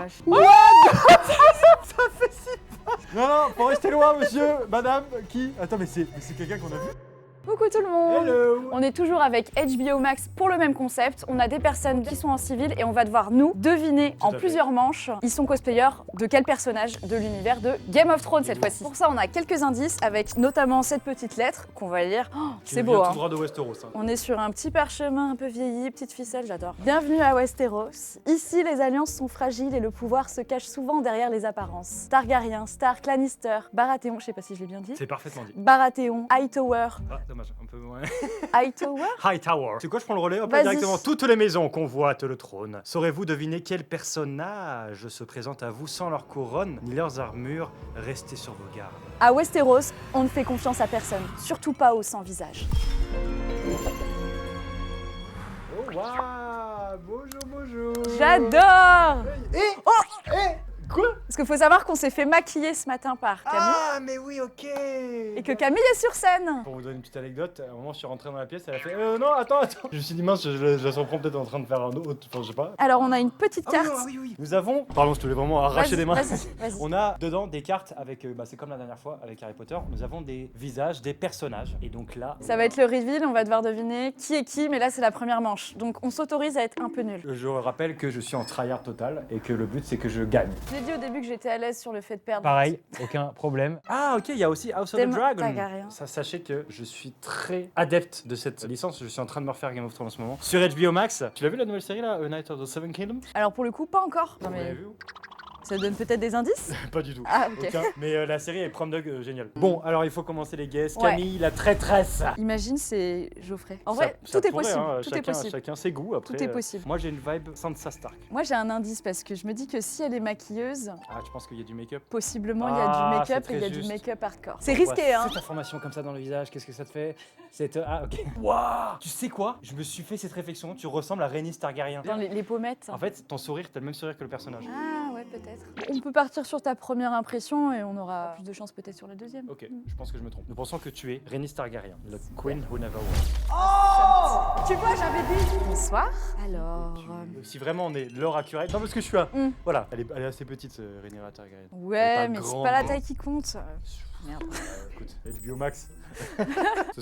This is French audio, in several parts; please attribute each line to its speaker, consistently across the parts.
Speaker 1: vache.
Speaker 2: Ça fait si peur. Non, faut rester loin, monsieur, madame, qui... Attends, mais c'est quelqu'un qu'on a vu?
Speaker 1: Coucou tout le monde.
Speaker 2: Hello.
Speaker 1: On est toujours avec HBO Max pour le même concept. On a des personnes qui sont en civil et on va devoir nous deviner en plusieurs manches. Ils sont cosplayers de quel personnage de l'univers de Game of Thrones cette fois-ci. Pour ça, on a quelques indices avec notamment cette petite lettre qu'on va lire. Oh, c'est beau, hein.
Speaker 2: Tout droit de Westeros. Hein.
Speaker 1: On est sur un petit parchemin un peu vieilli, petite ficelle, j'adore. Bienvenue à Westeros. Ici, les alliances sont fragiles et le pouvoir se cache souvent derrière les apparences. Targaryen, Stark, Lannister, Baratheon, je sais pas si je l'ai bien dit.
Speaker 2: C'est parfaitement dit.
Speaker 1: Baratheon, Hightower.
Speaker 2: Ah, dommage, un peu moins.
Speaker 1: Hightower?
Speaker 2: Hightower. C'est quoi, je prends le relais? Hop,
Speaker 1: Vas-y.
Speaker 2: directement. Toutes les maisons convoitent le trône. Saurez-vous deviner quel personnage se présente à vous sans leur couronne ni leurs armures? Restez sur vos gardes.
Speaker 1: À Westeros, on ne fait confiance à personne, surtout pas aux sans-visage.
Speaker 2: Oh, waouh! Bonjour.
Speaker 1: J'adore!
Speaker 2: Quoi?
Speaker 1: Parce qu'il faut savoir qu'on s'est fait maquiller ce matin par Camille
Speaker 2: Ah, mais oui, ok.
Speaker 1: et que Camille est sur scène.
Speaker 2: Pour vous donner une petite anecdote, à un moment, je suis rentré dans la pièce, elle a fait non, attends. Je me suis dit, mince, je la surprends peut-être en train de faire un autre, enfin, je sais pas.
Speaker 1: Alors on a une petite carte.
Speaker 2: Oui. Nous avons, pardon, je te voulais vraiment arracher des mains.
Speaker 1: Vas-y.
Speaker 2: On a dedans des cartes avec, c'est comme la dernière fois avec Harry Potter, nous avons des visages, des personnages. Et donc là.
Speaker 1: Ça va être le reveal, on va devoir deviner qui est qui, mais là c'est la première manche. Donc on s'autorise à être un peu nul.
Speaker 2: Je rappelle que je suis en tryhard total et que le but c'est que je gagne.
Speaker 1: J'ai dit au début que j'étais à l'aise sur le fait de perdre.
Speaker 2: Pareil, aucun problème. Ah ok, il y a aussi House of the
Speaker 1: Demon
Speaker 2: Dragon.
Speaker 1: Targaryen.
Speaker 2: Ça, sachez que je suis très adepte de cette licence. Je suis en train de me refaire Game of Thrones en ce moment. Sur HBO Max, tu l'as vu la nouvelle série là, A Night of the Seven Kingdoms?
Speaker 1: Alors pour le coup, pas encore. Non
Speaker 2: Vous
Speaker 1: mais
Speaker 2: l'avez vu?
Speaker 1: ça donne peut-être des indices.
Speaker 2: Pas du tout.
Speaker 1: Ah ok.
Speaker 2: Aucun. Mais la série est prom dog géniale. Bon, alors il faut commencer les guesses.
Speaker 1: Ouais.
Speaker 2: Camille, la traîtresse.
Speaker 1: Imagine c'est Geoffrey. En
Speaker 2: Ça-
Speaker 1: vrai,
Speaker 2: ça
Speaker 1: tout est
Speaker 2: pourrait,
Speaker 1: possible.
Speaker 2: hein,
Speaker 1: Tout
Speaker 2: chacun,
Speaker 1: est possible.
Speaker 2: Chacun ses goûts après.
Speaker 1: Tout est possible.
Speaker 2: Moi j'ai une vibe Sansa Stark.
Speaker 1: Moi j'ai un indice parce que je me dis que si elle est maquilleuse,
Speaker 2: Ah, tu penses qu'il y a du make-up?
Speaker 1: possiblement il y a
Speaker 2: Ah,
Speaker 1: du
Speaker 2: c'est
Speaker 1: make-up
Speaker 2: très
Speaker 1: et il y a du
Speaker 2: juste.
Speaker 1: make-up hardcore. C'est risqué hein.
Speaker 2: Cette information comme ça dans le visage, qu'est-ce que ça te fait? Ah ok. Waouh! Tu sais quoi? Je me suis fait cette réflexion, tu ressembles à Rhaenys Targaryen.
Speaker 1: Dans les pommettes.
Speaker 2: En fait, ton sourire, t'as le même sourire que le personnage.
Speaker 1: Ah ouais peut-être. On peut partir sur ta première impression et on aura plus de chance peut-être sur la deuxième.
Speaker 2: Ok, je pense que je me trompe. Nous pensons que tu es Rhaenys Targaryen, la Queen who never
Speaker 1: Tu vois j'avais dit. Bonsoir. Alors.
Speaker 2: was. Si vraiment on est l'heure accurate, non parce que je suis là.
Speaker 1: Hmm.
Speaker 2: Voilà, elle est assez petite, Rhaenyra Targaryen. Elle est
Speaker 1: Ouais
Speaker 2: pas
Speaker 1: mais c'est
Speaker 2: grande,
Speaker 1: pas la
Speaker 2: hein.
Speaker 1: taille qui compte. Merde.
Speaker 2: Écoute, HBO Max. Ça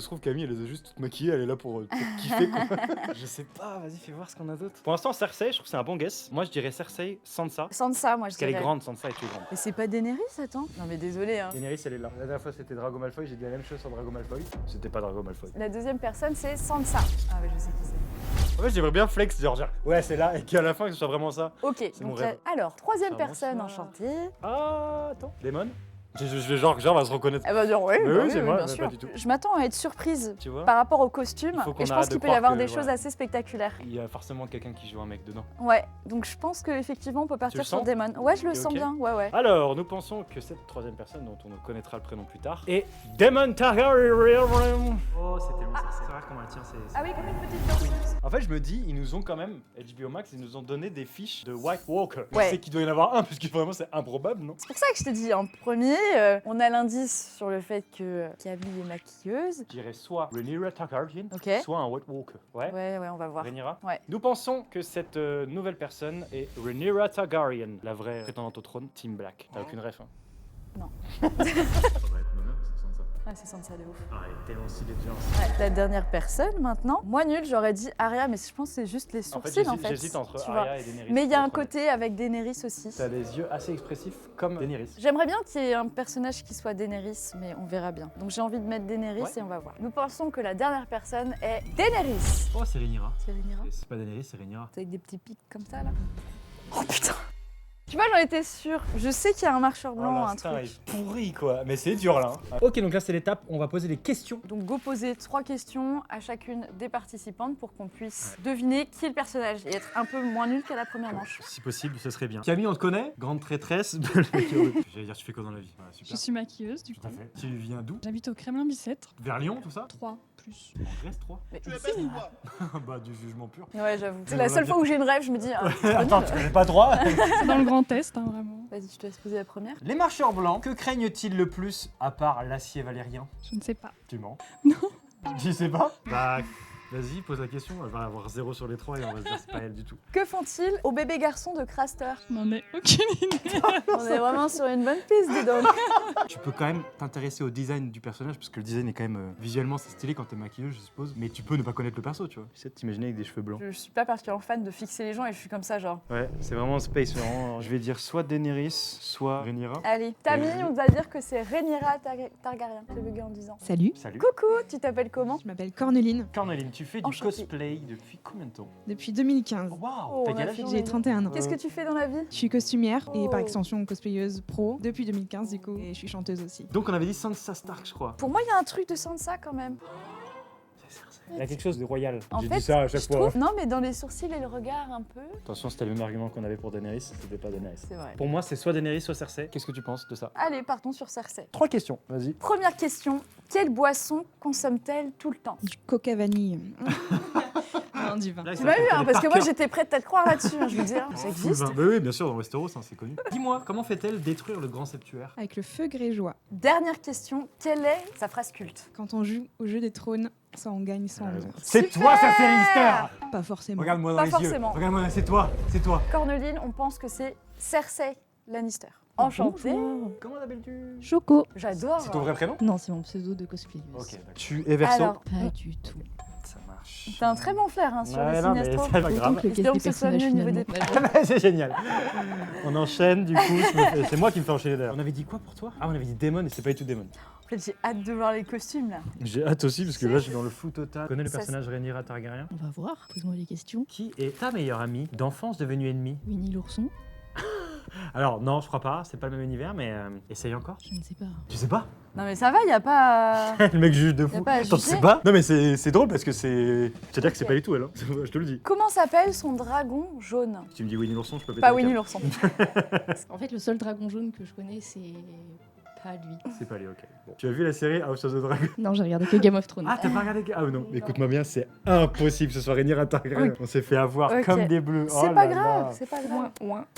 Speaker 2: se trouve Camille elle les a juste toutes maquillées, elle est là pour kiffer quoi. Je sais pas, vas-y fais voir ce qu'on a d'autre. Pour l'instant Cersei, je trouve que c'est un bon guess. Moi je dirais Cersei, Sansa.
Speaker 1: Sansa moi je
Speaker 2: Parce qu'elle est
Speaker 1: dirais.
Speaker 2: grande, Sansa et tu es grande.
Speaker 1: Mais c'est pas Daenerys attends. Non mais désolé hein.
Speaker 2: Daenerys elle est là. La dernière fois c'était Drago Malfoy, j'ai dit la même chose sur Drago Malfoy. C'était pas Drago Malfoy.
Speaker 1: La deuxième personne c'est Sansa. Ah ouais je sais qui c'est.
Speaker 2: En fait j'aimerais bien flex, genre ouais c'est là et qu'à la fin que ce soit vraiment ça.
Speaker 1: Ok,
Speaker 2: mon
Speaker 1: donc
Speaker 2: rêve.
Speaker 1: alors, troisième
Speaker 2: Ça
Speaker 1: personne
Speaker 2: avance, là.
Speaker 1: enchantée.
Speaker 2: Ah attends, Damon. Je vais genre va se reconnaître.
Speaker 1: Elle va dire oui,
Speaker 2: Mais
Speaker 1: bah
Speaker 2: oui, c'est moi,
Speaker 1: bien
Speaker 2: mais
Speaker 1: sûr.
Speaker 2: pas du tout.
Speaker 1: Je m'attends à être surprise
Speaker 2: Tu vois?
Speaker 1: par rapport au costume
Speaker 2: Il faut qu'on
Speaker 1: et je pense
Speaker 2: arrête de
Speaker 1: qu'il peut y
Speaker 2: croire
Speaker 1: avoir
Speaker 2: que,
Speaker 1: des choses
Speaker 2: voilà.
Speaker 1: assez spectaculaires.
Speaker 2: Il y a forcément quelqu'un qui joue un mec dedans.
Speaker 1: Ouais, donc je pense qu'effectivement on peut partir
Speaker 2: le
Speaker 1: sur
Speaker 2: sens
Speaker 1: Daemon. Ouais, je le
Speaker 2: T'es
Speaker 1: sens
Speaker 2: ok
Speaker 1: bien, ouais.
Speaker 2: Alors, nous pensons que cette troisième personne, dont on connaîtra le prénom plus tard, est Daemon Targaryen. Oh, c'est tellement c'est rare comment elle tient
Speaker 1: Ah oui, comme une petite danseuse.
Speaker 2: En fait, je me dis, ils nous ont quand même, HBO Max, ils nous ont donné des fiches de White Walker.
Speaker 1: Ouais.
Speaker 2: Je sais qu'il doit y en avoir un, parce que vraiment c'est improbable, non?
Speaker 1: C'est pour ça que je t'ai dit en premier, on a l'indice sur le fait que Camille est maquilleuse.
Speaker 2: Je dirais soit Rhaenyra Targaryen,
Speaker 1: Ok.
Speaker 2: soit un White Walker. Ouais.
Speaker 1: Ouais, on va voir.
Speaker 2: Rhaenyra.
Speaker 1: Ouais.
Speaker 2: Nous pensons que cette nouvelle personne est Rhaenyra Targaryen, la vraie prétendante au trône, Team Black. T'as aucune ref, hein?
Speaker 1: Non.
Speaker 2: Ça va être mon
Speaker 1: Ah, c'est Sansa de ouf.
Speaker 2: Ah, elle est tellement stylée déjà.
Speaker 1: Ouais, la dernière personne maintenant. Moi nul, j'aurais dit Arya, mais je pense que c'est juste les sourcils en fait.
Speaker 2: J'hésite entre
Speaker 1: tu vois.
Speaker 2: Arya et Daenerys.
Speaker 1: Mais il y a un
Speaker 2: pour être honnête.
Speaker 1: côté avec Daenerys aussi.
Speaker 2: T'as des yeux assez expressifs comme Daenerys.
Speaker 1: J'aimerais bien qu'il y ait un personnage qui soit Daenerys, mais on verra bien. Donc j'ai envie de mettre Daenerys
Speaker 2: Ouais.
Speaker 1: et on va voir. Nous pensons que la dernière personne est Daenerys.
Speaker 2: Oh, c'est Rhaenyra.
Speaker 1: C'est Rhaenyra.
Speaker 2: C'est pas Daenerys, c'est Rhaenyra.
Speaker 1: C'est avec des petits pics comme ça là. Oh putain. Tu vois, j'en étais sûre. Je sais qu'il y a un marcheur blanc, un
Speaker 2: l'instinct
Speaker 1: truc.
Speaker 2: est pourri quoi, mais c'est dur là. Ok, donc là c'est l'étape, on va poser des questions.
Speaker 1: Donc go poser 3 questions à chacune des participantes pour qu'on puisse deviner qui est le personnage et être un peu moins nul qu'à la première manche.
Speaker 2: Si possible, ce serait bien. Camille, on te connaît? Grande traîtresse. J'allais dire, tu fais quoi dans la vie? Voilà,
Speaker 3: Je
Speaker 2: super.
Speaker 3: suis maquilleuse du
Speaker 2: Tout
Speaker 3: coup.
Speaker 2: à fait. Tu viens d'où?
Speaker 3: J'habite au Kremlin-Bicêtre.
Speaker 2: Vers Lyon, tout ça?
Speaker 3: 3 plus.
Speaker 2: En Grèce, 3?
Speaker 1: Mais
Speaker 2: Bah, du jugement pur.
Speaker 1: ouais, j'avoue. C'est
Speaker 2: on
Speaker 1: la
Speaker 2: va
Speaker 1: seule
Speaker 2: dire-
Speaker 1: fois où j'ai une rêve, je me dis. Ah, c'est pas
Speaker 2: Attends,
Speaker 1: nul.
Speaker 2: tu connais pas droit?
Speaker 3: C'est dans le Grand Est, hein, vraiment.
Speaker 1: Vas-y, je te laisse poser la première.
Speaker 2: Les marcheurs blancs, que craignent-ils le plus à part l'acier valérien?
Speaker 3: Je ne sais pas.
Speaker 2: Tu mens.
Speaker 3: Non.
Speaker 2: Tu sais pas? Bah, Vas-y, pose la question. Elle va avoir 0 sur les 3 et on va se dire c'est pas elle du tout.
Speaker 1: Que font-ils au bébé garçon de Craster?
Speaker 3: N'en ai aucune idée.
Speaker 1: On est vraiment sur une bonne piste, dis donc.
Speaker 2: Tu peux quand même t'intéresser au design du personnage parce que le design est quand même visuellement c'est stylé quand t'es maquilleuse, je suppose. Mais tu peux ne pas connaître le perso, tu vois. J'essaie de t'imaginer avec des cheveux blancs.
Speaker 1: Je suis pas particulièrement fan de fixer les gens et je suis comme ça, genre.
Speaker 2: Ouais, c'est vraiment space. Vraiment, je vais dire soit Daenerys, soit Rhaenyra.
Speaker 1: Allez, Tammy, on doit dire que c'est Rhaenyra Targaryen. J'ai bugué en disant.
Speaker 4: Salut,
Speaker 2: Salut.
Speaker 1: Coucou, tu t'appelles comment?
Speaker 4: je m'appelle Corneline,
Speaker 2: Corneline, tu fais du
Speaker 1: Enchantée.
Speaker 2: cosplay depuis combien de temps?
Speaker 4: depuis 2015.
Speaker 2: Waouh,
Speaker 1: Oh,
Speaker 2: t'as
Speaker 1: on
Speaker 2: quel
Speaker 1: a
Speaker 2: âge?
Speaker 1: fait-
Speaker 4: J'ai 31 ans.
Speaker 1: Qu'est-ce que tu fais dans la vie?
Speaker 4: Je suis costumière et par
Speaker 1: Oh.
Speaker 4: extension cosplayeuse pro depuis 2015 du coup, et je suis chanteuse aussi.
Speaker 2: Donc on avait dit Sansa Stark, je crois.
Speaker 1: Pour moi, il y a un truc de Sansa quand même.
Speaker 2: Il y a quelque chose de royal.
Speaker 1: En
Speaker 2: J'ai
Speaker 1: fait,
Speaker 2: dit ça à chaque
Speaker 1: je
Speaker 2: fois.
Speaker 1: trouve. Non, mais dans les sourcils et le regard un peu.
Speaker 2: Attention, c'était le même argument qu'on avait pour Daenerys, c'était pas Daenerys.
Speaker 1: C'est vrai.
Speaker 2: Pour moi, c'est soit Daenerys, soit Cersei. Qu'est-ce que tu penses de ça?
Speaker 1: Allez, partons sur Cersei.
Speaker 2: 3 questions, vas-y.
Speaker 1: Première question. Quelle boisson consomme-t-elle tout le temps?
Speaker 4: Du coca vanille. Non, du vin.
Speaker 2: Là,
Speaker 1: Tu m'as eu, hein, parce que moi j'étais prête à te croire là-dessus. Hein, je veux dire, ça existe.
Speaker 2: Bah oui, bien sûr, dans Westeros, hein, c'est connu. Dis-moi, comment fait-elle détruire le grand septuaire?
Speaker 4: Avec le feu grégeois.
Speaker 1: Dernière question. Quelle est sa phrase culte?
Speaker 4: Quand on joue au jeu des trônes, soit on gagne, soit on meurt.
Speaker 2: C'est toi, Cersei Lannister!
Speaker 4: Pas forcément.
Speaker 2: Regarde-moi dans
Speaker 1: Pas
Speaker 2: les
Speaker 1: forcément.
Speaker 2: yeux. Regarde-moi, c'est toi, c'est toi.
Speaker 1: Corneline, on pense que c'est Cersei Lannister. Enchantée.
Speaker 4: Bonjour.
Speaker 2: Comment t'appelles-tu?
Speaker 4: Choco.
Speaker 1: J'adore.
Speaker 2: C'est ton vrai prénom?
Speaker 5: Non, c'est mon pseudo de cosplayeuse.
Speaker 2: Ok, d'accord. Tu es verso?
Speaker 1: Alors,
Speaker 5: Pas du tout.
Speaker 2: Ça marche.
Speaker 1: t'as un très bon flair hein, sur
Speaker 2: Ouais,
Speaker 1: les
Speaker 2: non, mais
Speaker 1: Sinestro.
Speaker 2: c'est pas
Speaker 5: Autant
Speaker 2: grave.
Speaker 5: que le
Speaker 1: Espérons
Speaker 5: guest
Speaker 1: que
Speaker 5: des
Speaker 1: ce soit mieux
Speaker 5: personnages
Speaker 1: au niveau
Speaker 5: finalement.
Speaker 1: des
Speaker 2: C'est génial. On enchaîne, du coup, c'est moi qui me fais enchaîner d'ailleurs. On avait dit quoi pour toi? Ah, on avait dit Daemon et c'est pas du tout Daemon.
Speaker 1: En fait, j'ai hâte de voir les costumes là.
Speaker 2: J'ai hâte aussi parce que là, je suis dans le flou total. Tu connais le
Speaker 1: Ça,
Speaker 2: personnage Rhaenyra Targaryen?
Speaker 5: On va voir, pose-moi les questions.
Speaker 2: Qui est ta meilleure amie d'enfance devenue ennemie?
Speaker 5: Winnie l'ourson?
Speaker 2: Alors, non, je crois pas, c'est pas le même univers, mais essaye encore.
Speaker 5: Je ne sais pas.
Speaker 2: Tu sais pas?
Speaker 1: Non mais ça va, y a pas.
Speaker 2: Le mec juge de
Speaker 1: Y a
Speaker 2: fou.
Speaker 1: pas à
Speaker 2: Attends, tu
Speaker 1: juger.
Speaker 2: sais pas? Non, mais c'est drôle parce que c'est. C'est-à-dire que c'est pas du tout elle, hein. Je te le dis.
Speaker 1: Comment s'appelle son dragon jaune?
Speaker 2: Si tu me dis Winnie l'ourson, je peux péter
Speaker 1: Pas
Speaker 2: un
Speaker 1: Winnie
Speaker 2: câble.
Speaker 1: l'ourson.
Speaker 5: En fait, le seul dragon jaune que je connais, c'est pas lui.
Speaker 2: C'est pas lui, ok. Bon. Tu as vu la série House of the Dragon?
Speaker 5: Non, j'ai regardé que Game of Thrones.
Speaker 2: Ah, t'as pas regardé? Ah non, écoute-moi bien, c'est impossible que ce soit Rhaenyra Targaryen.
Speaker 1: Ok.
Speaker 2: On s'est fait avoir
Speaker 1: Ok.
Speaker 2: comme des bleus.
Speaker 1: C'est
Speaker 2: Oh
Speaker 1: pas
Speaker 2: là
Speaker 1: grave,
Speaker 2: là.
Speaker 1: c'est pas grave.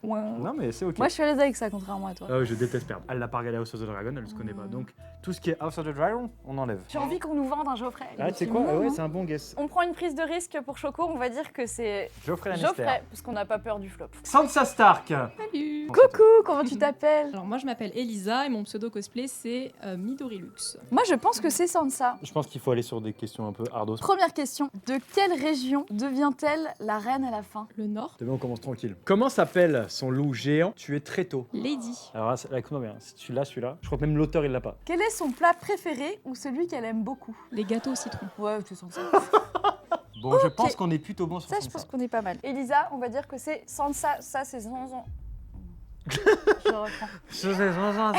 Speaker 2: Non, mais c'est ok.
Speaker 1: Moi je suis à l'aise avec ça, contrairement à toi.
Speaker 2: Ah oui, je déteste perdre. Elle n'a pas regardé House of the Dragon, elle ne se connaît pas. Donc, tout ce qui est House of the Dragon, on enlève.
Speaker 1: J'ai envie qu'on nous vende un Geoffrey.
Speaker 2: Ah, tu sais quoi? Ah ouais, c'est un bon guess.
Speaker 1: On prend une prise de risque pour Choco, on va dire que c'est
Speaker 2: Geoffrey Lannister.
Speaker 1: Geoffrey, parce qu'on n'a pas peur du flop.
Speaker 2: Sansa Stark.
Speaker 3: Salut.
Speaker 1: Coucou, comment tu t'appelles?
Speaker 3: Alors moi je m'appelle Elisa et mon pseudo cosplay c'est Midori Lux.
Speaker 1: Moi je pense que c'est Sansa.
Speaker 2: Je pense qu'il faut aller sur des questions un peu hardos.
Speaker 1: Première question, de quelle région devient-elle la reine à la fin?
Speaker 3: Le Nord,
Speaker 2: C'est bon, on commence tranquille. Comment s'appelle son loup géant tué très tôt?
Speaker 3: Lady.
Speaker 2: Alors là, écoute-moi bien, si tu l'as celui-là, je crois que même l'auteur il l'a pas.
Speaker 1: Quel est son plat préféré ou celui qu'elle aime beaucoup?
Speaker 3: Les gâteaux au citron.
Speaker 1: Ouais, c'est Sansa.
Speaker 2: Bon, je pense qu'on est plutôt bon sur
Speaker 1: Ça, je
Speaker 2: Sansa.
Speaker 1: pense qu'on est pas mal. Elisa, on va dire que c'est Sansa. Ça, c'est Sansa. Je reprends.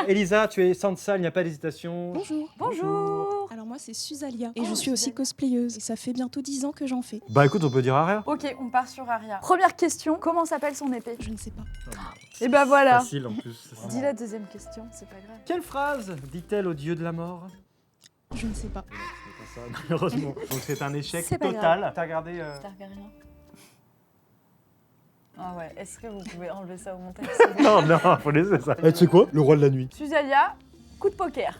Speaker 2: Elisa, tu es Sansa, il n'y a pas d'hésitation.
Speaker 6: Bonjour.
Speaker 1: Bonjour.
Speaker 6: Alors moi c'est Susalia et
Speaker 1: Oh,
Speaker 6: je suis aussi
Speaker 1: Susalia.
Speaker 6: cosplayeuse et ça fait bientôt 10 ans que j'en fais.
Speaker 2: Bah écoute, on peut dire Aria.
Speaker 1: Ok, on part sur Aria. Première question, comment s'appelle son épée?
Speaker 6: Je ne sais pas.
Speaker 1: Et bah voilà.
Speaker 2: Facile en plus.
Speaker 1: Dis la deuxième question, c'est pas grave.
Speaker 2: Quelle phrase dit-elle au dieu de la mort?
Speaker 6: Je ne sais pas.
Speaker 2: C'est pas ça, malheureusement. Donc c'est un échec
Speaker 1: C'est pas
Speaker 2: total. T'as regardé
Speaker 1: Targaryen. Ah ouais, est-ce que vous pouvez enlever ça au montage?
Speaker 2: Non, non, faut laisser ça. tu sais quoi? Le roi de la nuit.
Speaker 1: Susalia, coup de poker.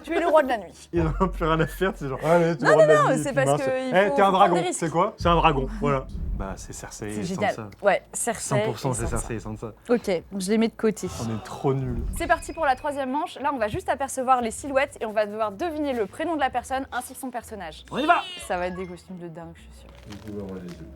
Speaker 1: Tu es le roi de la nuit.
Speaker 2: Il n'en a plus rien à faire, c'est genre. Allez, tu es le roi de la nuit.
Speaker 1: c'est
Speaker 2: tu
Speaker 1: parce
Speaker 2: mince.
Speaker 1: que il
Speaker 2: Eh,
Speaker 1: faut
Speaker 2: t'es un
Speaker 1: prendre
Speaker 2: dragon,
Speaker 1: des risques.
Speaker 2: c'est quoi? C'est un dragon, voilà. Bah, c'est Cersei
Speaker 1: C'est
Speaker 2: et
Speaker 1: génial.
Speaker 2: Sansa.
Speaker 1: Ouais, Cersei.
Speaker 2: 100%
Speaker 1: et
Speaker 2: c'est
Speaker 1: Sansa.
Speaker 2: Cersei et Sansa.
Speaker 1: Ok, je les mets de côté.
Speaker 2: On est trop nuls.
Speaker 1: C'est parti pour la troisième manche. Là, on va juste apercevoir les silhouettes et on va devoir deviner le prénom de la personne ainsi que son personnage.
Speaker 2: On y va!
Speaker 1: Ça va être des costumes de dingue, je suis sûre.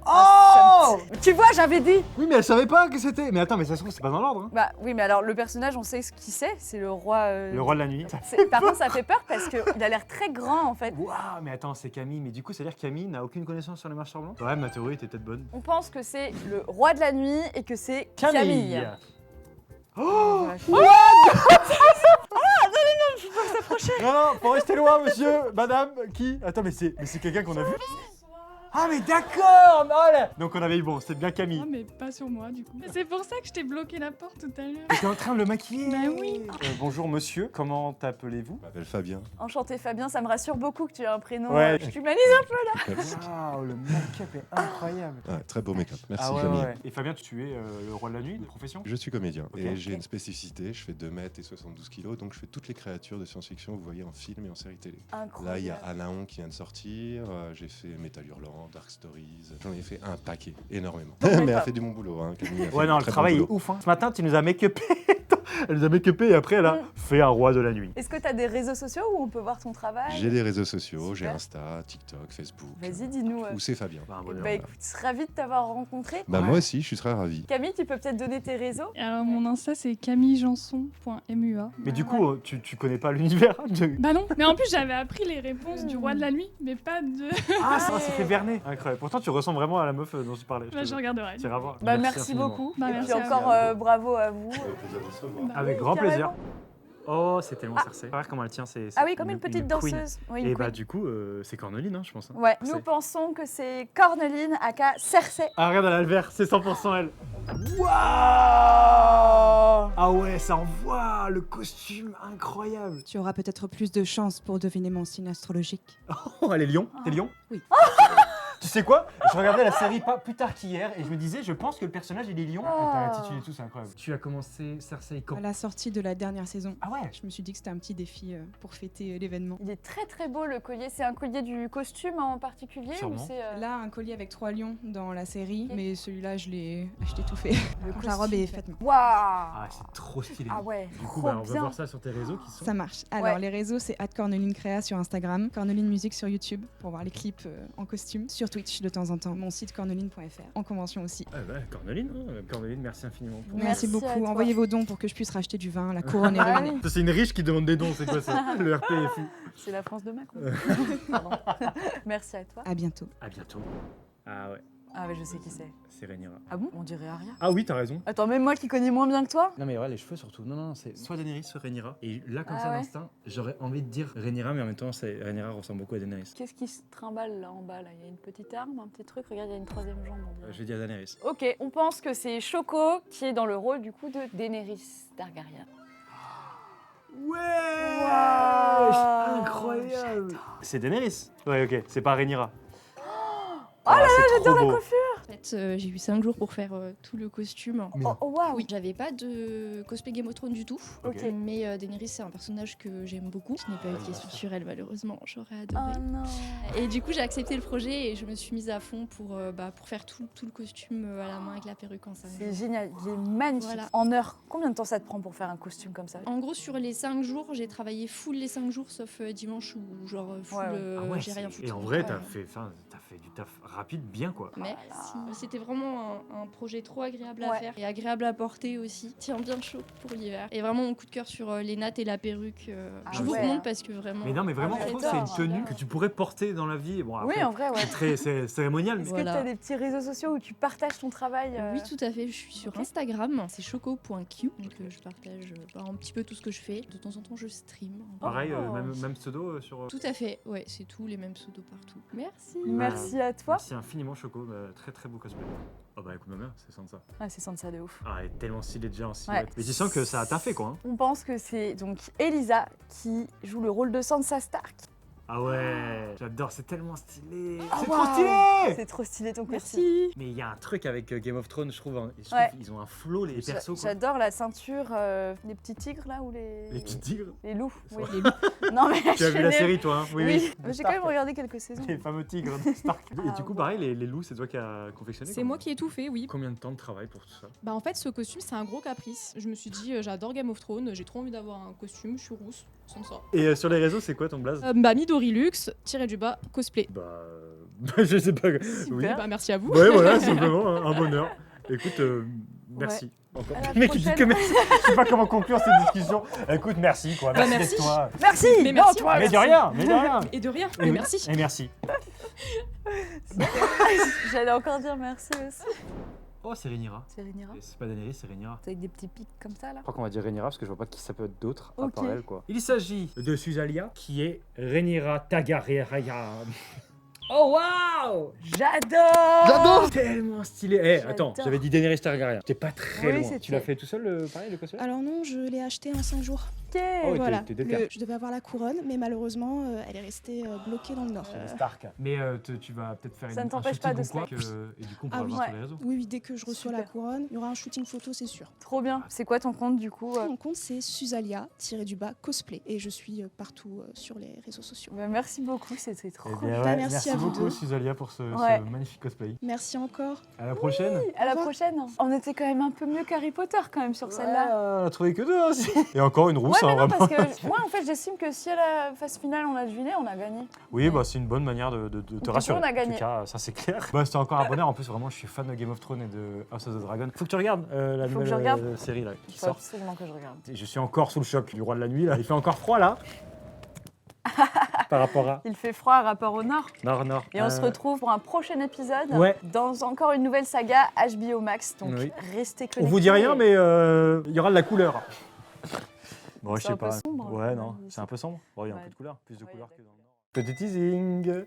Speaker 2: Oh!
Speaker 1: Tu vois, j'avais dit.
Speaker 2: Oui, mais elle savait pas que c'était. Mais attends, mais ça se trouve, c'est pas dans l'ordre. Hein.
Speaker 1: Bah oui, mais alors le personnage, on sait ce qu'il c'est le roi.
Speaker 2: Le roi de la nuit.
Speaker 1: Par contre, ça fait peur parce qu'il a l'air très grand en fait.
Speaker 2: Waouh, mais attends, c'est Camille. Mais du coup, ça veut dire que Camille n'a aucune connaissance sur les marcheurs blancs? Ouais, ma théorie était peut-être bonne.
Speaker 1: On pense que c'est le roi de la nuit et que c'est Camille.
Speaker 2: Oh!
Speaker 1: Voilà.
Speaker 2: Non, non, faut rester loin, monsieur, madame, qui? Attends, mais c'est quelqu'un qu'on a vu? Ah mais d'accord. Oh là. Donc on avait eu bon, c'est bien Camille.
Speaker 3: Ah, mais pas sur moi, du coup. C'est pour ça que je t'ai bloqué la porte tout à l'heure.
Speaker 2: T'étais en train de le maquiller.
Speaker 3: Bah oui.
Speaker 2: Bonjour monsieur, comment t'appelez-vous?
Speaker 7: Je m'appelle Fabien.
Speaker 1: Enchanté Fabien, ça me rassure beaucoup que tu aies un prénom.
Speaker 2: Ouais.
Speaker 1: Je t'humanise un peu.
Speaker 7: Merci.
Speaker 2: Waouh, le make-up est incroyable.
Speaker 7: Ouais, très beau make-up. Merci
Speaker 2: Ah ouais,
Speaker 7: Camille.
Speaker 2: ouais. Et Fabien, tu es le roi de la nuit de profession?
Speaker 7: Je suis comédien
Speaker 2: Ok.
Speaker 7: et j'ai une spécificité, je fais 2 mètres et 72 kilos, donc je fais toutes les créatures de science-fiction que vous voyez en film et en série télé.
Speaker 1: Incroyable.
Speaker 7: Là, il y a Anaon qui vient de sortir, j'ai fait Metal Hurlant, Dark Stories, j'en ai fait un paquet, énormément. Mais elle a fait du bon boulot, hein, Camille. a fait
Speaker 2: Ouais,
Speaker 7: du
Speaker 2: non, le
Speaker 7: très bon
Speaker 2: travail est
Speaker 7: boulot.
Speaker 2: ouf. Hein. Ce matin, tu nous as make-upé. Elle nous a make-upé et après, elle a fait un roi de la nuit.
Speaker 1: Est-ce que tu as des réseaux sociaux où on peut voir ton travail?
Speaker 7: J'ai les réseaux sociaux, j'ai
Speaker 1: Super.
Speaker 7: Insta, TikTok, Facebook.
Speaker 1: Vas-y, dis-nous.
Speaker 7: Où c'est Fabien.
Speaker 2: Bah, un
Speaker 1: Bah
Speaker 2: bonheur.
Speaker 1: écoute, je suis ravie de t'avoir rencontré.
Speaker 7: Bah moi aussi, je suis très ravi.
Speaker 1: Camille, tu peux peut-être donner tes réseaux?
Speaker 3: Alors, mon Insta, c'est camillejanson.mua.
Speaker 2: Mais du coup, tu connais pas l'univers de...
Speaker 3: Bah non, mais en plus, j'avais appris les réponses du roi de la nuit, mais pas de.
Speaker 2: Ah, ça fait Vernet. Incroyable. Pourtant, tu ressembles vraiment à la meuf dont tu parlais.
Speaker 3: Bah, je regarderai.
Speaker 2: Tu iras voir.
Speaker 1: Bah merci
Speaker 2: infiniment.
Speaker 1: beaucoup.
Speaker 3: Bah,
Speaker 1: Et
Speaker 3: merci
Speaker 1: puis
Speaker 3: à
Speaker 1: encore bravo à vous.
Speaker 2: Avec grand
Speaker 1: Carrément.
Speaker 2: plaisir. Oh, c'est tellement Cersei. Regarde comment elle tient. C'est
Speaker 1: Ah oui, comme une petite
Speaker 2: queen.
Speaker 1: danseuse. Oui, une
Speaker 2: Et bah
Speaker 1: queen.
Speaker 2: du coup, c'est Corneline, hein, je pense. Hein.
Speaker 1: Ouais,
Speaker 2: C'est-
Speaker 1: nous pensons que c'est Corneline aka Cersei.
Speaker 2: Ah, regarde, elle a le vert, c'est 100% elle. Waouh! Ah ouais, ça envoie le costume incroyable.
Speaker 4: Tu auras peut-être plus de chance pour deviner mon signe astrologique.
Speaker 2: Oh, elle est lion. T'es lion?
Speaker 4: Oui.
Speaker 2: Tu sais quoi? Je regardais la série pas plus tard qu'hier et je me disais, je pense que le personnage il est lion.
Speaker 1: Oh.
Speaker 2: T'as l'attitude et tout, c'est incroyable. Tu as commencé Cersei quand?
Speaker 4: À la sortie de la dernière saison,
Speaker 2: Ah ouais?
Speaker 4: je me suis dit que c'était un petit défi pour fêter l'événement.
Speaker 1: Il est très très beau le collier. C'est un collier du costume en particulier
Speaker 2: Sûrement.
Speaker 1: ou c'est
Speaker 4: Là, un collier avec 3 lions dans la série,
Speaker 1: Ok.
Speaker 4: mais celui-là, je l'ai acheté tout fait.
Speaker 1: le
Speaker 4: Donc, la robe est
Speaker 1: costume.
Speaker 4: faite main.
Speaker 1: Waouh!
Speaker 2: Ah, c'est trop stylé.
Speaker 1: Ah ouais.
Speaker 2: Du coup,
Speaker 1: trop
Speaker 2: bah, on va
Speaker 1: bien.
Speaker 2: voir ça sur tes réseaux qui sont.
Speaker 4: Ça marche. Alors,
Speaker 1: Ouais.
Speaker 4: les réseaux, c'est @cornelincrea sur Instagram, Corneline Musique sur YouTube pour voir les clips en costume, sur Twitch de temps en temps, mon site corneline.fr, en convention aussi.
Speaker 2: Ah bah, Corneline, hein. Corneline, merci infiniment. Pour...
Speaker 1: Merci
Speaker 4: Merci
Speaker 1: à
Speaker 4: beaucoup.
Speaker 1: toi.
Speaker 4: Envoyez vos dons pour que je puisse racheter du vin. La couronne est
Speaker 1: Ah
Speaker 4: ruinée.
Speaker 1: oui,
Speaker 2: Ça, c'est une riche qui demande des dons, c'est quoi ça? Le RP est fou.
Speaker 1: c'est la France de Macron. Pardon. Merci à toi.
Speaker 4: À bientôt.
Speaker 2: À bientôt. Ah ouais,
Speaker 1: Ah mais je sais qui c'est.
Speaker 2: c'est Rhaenyra.
Speaker 1: Ah bon? On dirait Arya.
Speaker 2: Ah oui, t'as raison.
Speaker 1: Attends, même moi qui connais moins bien que toi.
Speaker 2: Non mais ouais, les cheveux surtout. Non, c'est soit Daenerys, soit Rhaenyra. Et là, comme
Speaker 1: Ah
Speaker 2: ça,
Speaker 1: ouais.
Speaker 2: d'instinct, j'aurais envie de dire Rhaenyra, mais en même temps, Rhaenyra ressemble beaucoup à Daenerys.
Speaker 1: Qu'est-ce qui se trimballe là en bas là? Il y a une petite arme, un petit truc. Regarde, il y a une troisième jambe. on dirait.
Speaker 2: Je vais dire Daenerys.
Speaker 1: Ok, on pense que c'est Choco qui est dans le rôle du coup de Daenerys Targaryen.
Speaker 2: Ouais
Speaker 1: Waouh,
Speaker 2: Incroyable. C'est Daenerys. Ouais, ok, c'est pas Rhaenyra.
Speaker 1: Oh là là,
Speaker 2: j'adore la
Speaker 1: coiffure.
Speaker 5: En fait, j'ai eu 5 jours pour faire tout le costume.
Speaker 2: Mais
Speaker 1: Oh, oh, waouh.
Speaker 5: Oui, j'avais pas de cosplay Game of Thrones du tout.
Speaker 1: Ok.
Speaker 5: Mais Daenerys, c'est un personnage que j'aime beaucoup. Je n'ai pas eu de questions sur elle, malheureusement. J'aurais adoré.
Speaker 1: Oh non.
Speaker 5: Et du coup, j'ai accepté le projet et je me suis mise à fond pour faire tout le costume à la main avec la perruque en 5 jours.
Speaker 1: C'est génial, il est magnifique.
Speaker 5: Voilà.
Speaker 1: En heure, combien de temps ça te prend pour faire un costume comme ça?
Speaker 5: En gros, sur les 5 jours, j'ai travaillé full les 5 jours, sauf dimanche où genre full,
Speaker 1: Ouais, ouais.
Speaker 5: j'ai rien foutu.
Speaker 2: Et en vrai,
Speaker 5: Ouais.
Speaker 2: t'as fait du taf rapide, bien quoi.
Speaker 5: Merci. C'était vraiment un projet trop agréable à
Speaker 1: Ouais.
Speaker 5: faire et agréable à porter aussi. Tiens bien chaud pour l'hiver. Et vraiment mon coup de cœur sur les nattes et la perruque.
Speaker 1: Ah
Speaker 5: Je vous
Speaker 1: ouais.
Speaker 5: remonte parce que vraiment.
Speaker 2: Mais non, mais vraiment,
Speaker 1: Ah,
Speaker 2: je trouve que c'est une
Speaker 1: j'adore.
Speaker 2: tenue que tu pourrais porter dans la vie. Bon,
Speaker 1: Oui,
Speaker 2: après,
Speaker 1: en vrai, ouais.
Speaker 2: c'est cérémonial, mais
Speaker 1: Est-ce
Speaker 5: Voilà.
Speaker 1: que tu as des petits réseaux sociaux où tu partages ton travail
Speaker 5: Oui, tout à fait. Je suis sur
Speaker 1: Ok.
Speaker 5: Instagram. C'est choco.q. Donc je partage un petit peu tout ce que je fais. De temps en temps, je stream.
Speaker 2: pareil,
Speaker 1: Oh.
Speaker 2: même pseudo sur.
Speaker 5: Tout à fait. Ouais, c'est tout. Les mêmes pseudos partout. Merci.
Speaker 1: Merci à toi.
Speaker 2: Merci infiniment, Choco. Très très beau cosplay. Oh bah écoute ma mère, c'est Sansa.
Speaker 1: Ah, c'est Sansa de ouf.
Speaker 2: Ah, elle est tellement stylée déjà en silhouette.
Speaker 1: Ouais.
Speaker 2: Mais tu sens que ça a taffé quoi. Hein.
Speaker 1: On pense que c'est donc Elisa qui joue le rôle de Sansa Stark.
Speaker 2: Ah ouais, j'adore, c'est tellement stylé.
Speaker 1: Ah,
Speaker 2: c'est
Speaker 1: waouh.
Speaker 2: trop stylé.
Speaker 1: C'est trop stylé ton costume.
Speaker 3: Merci.
Speaker 2: Mais il y a un truc avec Game of Thrones, je trouve. Hein. Je trouve
Speaker 1: Ouais.
Speaker 2: qu'ils ont un flow, les persos quoi.
Speaker 1: J'adore la ceinture, les petits tigres là ou les.
Speaker 2: Les petits tigres.
Speaker 1: Les loups.
Speaker 2: Ça
Speaker 1: Oui.
Speaker 2: va.
Speaker 1: Non mais.
Speaker 2: Tu as vu la série toi hein?
Speaker 1: Oui. J'ai quand même regardé quelques saisons.
Speaker 2: Les fameux tigres de Stark. Et
Speaker 1: Ah,
Speaker 2: du coup,
Speaker 1: ouais.
Speaker 2: pareil, les loups, c'est toi qui as confectionné
Speaker 3: C'est moi qui ai tout fait, oui.
Speaker 2: Combien de temps de travail pour tout ça?
Speaker 3: Bah en fait, ce costume, c'est un gros caprice. Je me suis dit, j'adore Game of Thrones, j'ai trop envie d'avoir un costume, je suis rousse, sans ça.
Speaker 2: Et sur les réseaux, c'est quoi ton blaze?
Speaker 3: Bah Midori Lux, tiré du bas, cosplay.
Speaker 2: Bah, je sais pas. Oui.
Speaker 1: Super.
Speaker 3: Bah merci à vous.
Speaker 2: Ouais, voilà, simplement, un bonheur. Écoute, merci. Encore.
Speaker 1: À la
Speaker 2: Le mec, il dit
Speaker 1: prochaine.
Speaker 2: que merci. Je sais pas comment conclure cette discussion. Écoute, merci quoi.
Speaker 3: Bah,
Speaker 2: Merci d'être
Speaker 3: merci.
Speaker 2: toi.
Speaker 1: Merci.
Speaker 3: Mais
Speaker 1: Non,
Speaker 3: merci.
Speaker 1: toi,
Speaker 2: Mais de
Speaker 1: merci.
Speaker 2: rien, mais de rien.
Speaker 3: Et de rien, mais merci.
Speaker 2: Et merci.
Speaker 1: J'allais encore dire merci aussi.
Speaker 2: Oh, c'est Rhaenyra.
Speaker 1: C'est Rhaenyra.
Speaker 2: C'est pas Daenerys, c'est Rhaenyra.
Speaker 1: C'est avec des petits pics comme ça là.
Speaker 2: Je crois qu'on va dire Rhaenyra parce que je vois pas qui ça peut être d'autre à
Speaker 1: Ok.
Speaker 2: part elle quoi. Il s'agit de Susalia qui est Rhaenyra Targaryen. Oh waouh! J'adore! Tellement stylé. Eh, attends,
Speaker 1: J'adore.
Speaker 2: j'avais dit Daenerys Targaryen. T'es pas très
Speaker 1: Oui,
Speaker 2: loin.
Speaker 1: c'était-
Speaker 2: Tu l'as fait tout seul, pareil, le cosplay?
Speaker 6: Alors non, je l'ai acheté en 5 jours.
Speaker 1: Ok.
Speaker 2: Oh, oui,
Speaker 6: Voilà.
Speaker 2: t'es déter.
Speaker 6: Je devais avoir la couronne, mais malheureusement, elle est restée bloquée dans le nord.
Speaker 2: Stark. Mais tu vas peut-être faire
Speaker 1: Ça ne
Speaker 2: un
Speaker 1: t'empêche pas
Speaker 2: shooting
Speaker 1: de
Speaker 2: ou quoi, et du coup, on pourra
Speaker 6: Ah
Speaker 2: le
Speaker 6: oui.
Speaker 2: voir sur
Speaker 1: Ouais.
Speaker 2: les réseaux.
Speaker 6: Oui, oui, dès que je reçois la
Speaker 1: Super.
Speaker 6: couronne, il y aura un shooting photo, c'est sûr.
Speaker 1: Trop bien. C'est quoi ton compte du coup
Speaker 6: Mon compte, c'est Susalia-du-bas cosplay. Et je suis partout sur les réseaux sociaux.
Speaker 1: Bah, merci beaucoup, c'était trop
Speaker 2: Eh
Speaker 1: bien.
Speaker 2: bien,
Speaker 6: Bah,
Speaker 2: ouais,
Speaker 6: merci à vous
Speaker 2: beaucoup,
Speaker 6: deux.
Speaker 2: Susalia, pour ce
Speaker 1: Ouais.
Speaker 2: magnifique cosplay.
Speaker 6: Merci encore.
Speaker 2: À la prochaine.
Speaker 1: À la
Speaker 6: revoir.
Speaker 1: prochaine. On était quand même un peu mieux qu'Harry Potter quand même sur celle-là.
Speaker 2: Ouais, on a trouvé que deux aussi. Et encore une rousse,
Speaker 1: Ouais, mais
Speaker 2: hein,
Speaker 1: non,
Speaker 2: vraiment.
Speaker 1: parce que moi, en fait, j'estime que si à la phase finale on a deviné, on a gagné.
Speaker 2: Oui, bah, c'est une bonne manière de
Speaker 1: coup,
Speaker 2: te rassurer.
Speaker 1: on a gagné.
Speaker 2: En tout cas, ça c'est clair. Bah, c'était encore un bonheur. En plus, vraiment, je suis fan de Game of Thrones et de House of the Dragon. Faut que tu regardes la
Speaker 1: Faut que
Speaker 2: nouvelle
Speaker 1: je regarde.
Speaker 2: série là, qui
Speaker 1: Il faut
Speaker 2: sort.
Speaker 1: absolument que je regarde.
Speaker 2: Et je suis encore sous le choc du roi de la nuit là. Il fait encore froid là. Par rapport à
Speaker 1: Il fait froid à rapport au nord.
Speaker 2: Nord.
Speaker 1: Et on se retrouve pour un prochain épisode
Speaker 2: Ouais.
Speaker 1: dans encore une nouvelle saga HBO Max. Donc
Speaker 2: Oui.
Speaker 1: restez connectés.
Speaker 2: On vous dit rien, mais il y aura de la couleur. Bon, je
Speaker 1: C'est
Speaker 2: sais
Speaker 1: un peu
Speaker 2: pas.
Speaker 1: sombre,
Speaker 2: Ouais,
Speaker 1: quand
Speaker 2: non,
Speaker 1: même.
Speaker 2: c'est un peu sombre. Bon, il y a un
Speaker 1: Ouais.
Speaker 2: peu de couleur, plus de
Speaker 1: Ouais,
Speaker 2: couleur
Speaker 1: il y a-
Speaker 2: que dans le Nord. Petit teasing.